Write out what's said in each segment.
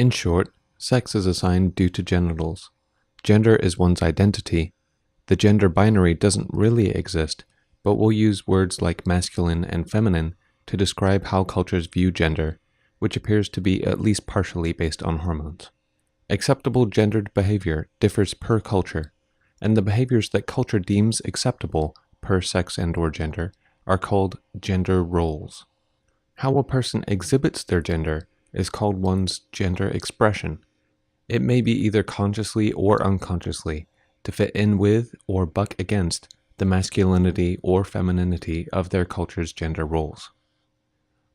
In short, sex is assigned due to genitals. Gender is one's identity. The gender binary doesn't really exist, but we'll use words like masculine and feminine to describe how cultures view gender, which appears to be at least partially based on hormones. Acceptable gendered behavior differs per culture, and the behaviors that culture deems acceptable per sex and/or gender are called gender roles. How a person exhibits their gender is called one's gender expression. It may be either consciously or unconsciously to fit in with or buck against the masculinity or femininity of their culture's gender roles.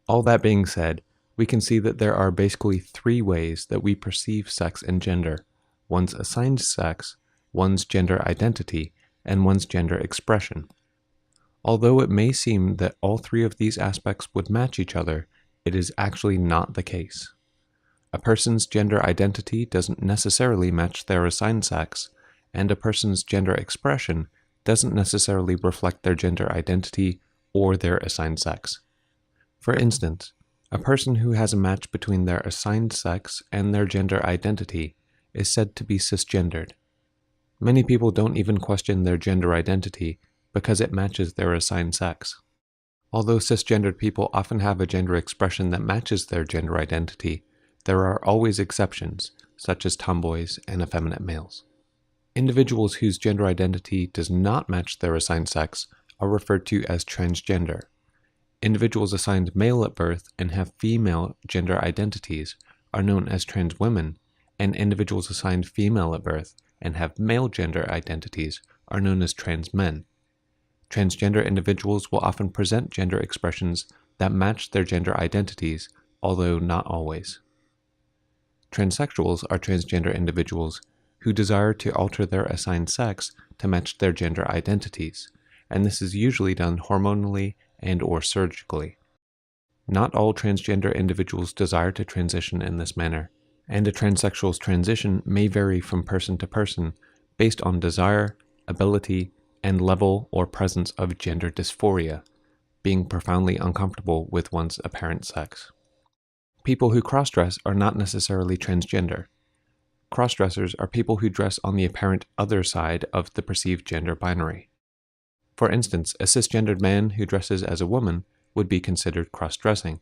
All that being said, we can see that there are basically three ways that we perceive sex and gender: one's assigned sex, one's gender identity, and one's gender expression. Although it may seem that all three of these aspects would match each other, it is actually not the case. A person's gender identity doesn't necessarily match their assigned sex, and a person's gender expression doesn't necessarily reflect their gender identity or their assigned sex. For instance, a person who has a match between their assigned sex and their gender identity is said to be cisgendered. Many people don't even question their gender identity because it matches their assigned sex. Although cisgendered people often have a gender expression that matches their gender identity, there are always exceptions, such as tomboys and effeminate males. Individuals whose gender identity does not match their assigned sex are referred to as transgender. Individuals assigned male at birth and have female gender identities are known as trans women, and individuals assigned female at birth and have male gender identities are known as trans men. Transgender individuals will often present gender expressions that match their gender identities, although not always. Transsexuals are transgender individuals who desire to alter their assigned sex to match their gender identities, and this is usually done hormonally and/or surgically. Not all transgender individuals desire to transition in this manner, and a transsexual's transition may vary from person to person based on desire, ability, and level or presence of gender dysphoria, being profoundly uncomfortable with one's apparent sex. People who cross-dress are not necessarily transgender. Cross-dressers are people who dress on the apparent other side of the perceived gender binary. For instance, a cisgendered man who dresses as a woman would be considered cross-dressing.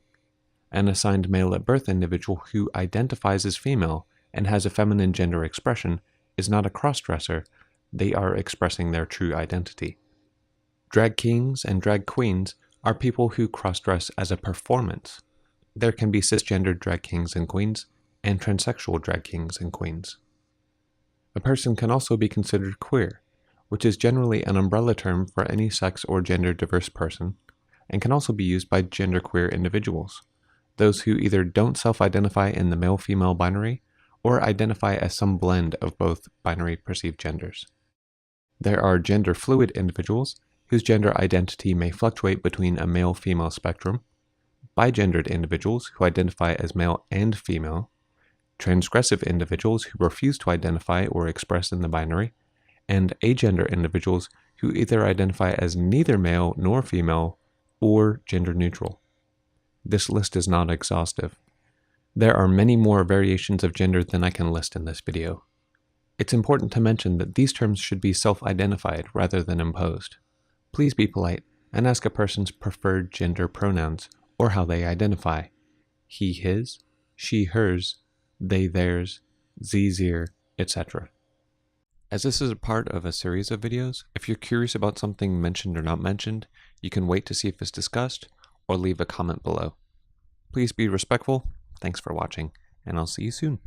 An assigned male at birth individual who identifies as female and has a feminine gender expression is not a cross-dresser. They are expressing their true identity. Drag kings and drag queens are people who cross-dress as a performance. There can be cisgendered drag kings and queens and transsexual drag kings and queens. A person can also be considered queer, which is generally an umbrella term for any sex or gender diverse person, and can also be used by genderqueer individuals, those who either don't self-identify in the male-female binary or identify as some blend of both binary perceived genders. There are gender-fluid individuals whose gender identity may fluctuate between a male-female spectrum, bigendered individuals who identify as male and female, transgressive individuals who refuse to identify or express in the binary, and agender individuals who either identify as neither male nor female or gender neutral. This list is not exhaustive. There are many more variations of gender than I can list in this video. It's important to mention that these terms should be self-identified rather than imposed. Please be polite and ask a person's preferred gender pronouns or how they identify: he, his, she, hers, they, theirs, sie, zir, etc. As this is a part of a series of videos, if you're curious about something mentioned or not mentioned, you can wait to see if it's discussed or leave a comment below. Please be respectful. Thanks for watching, and I'll see you soon.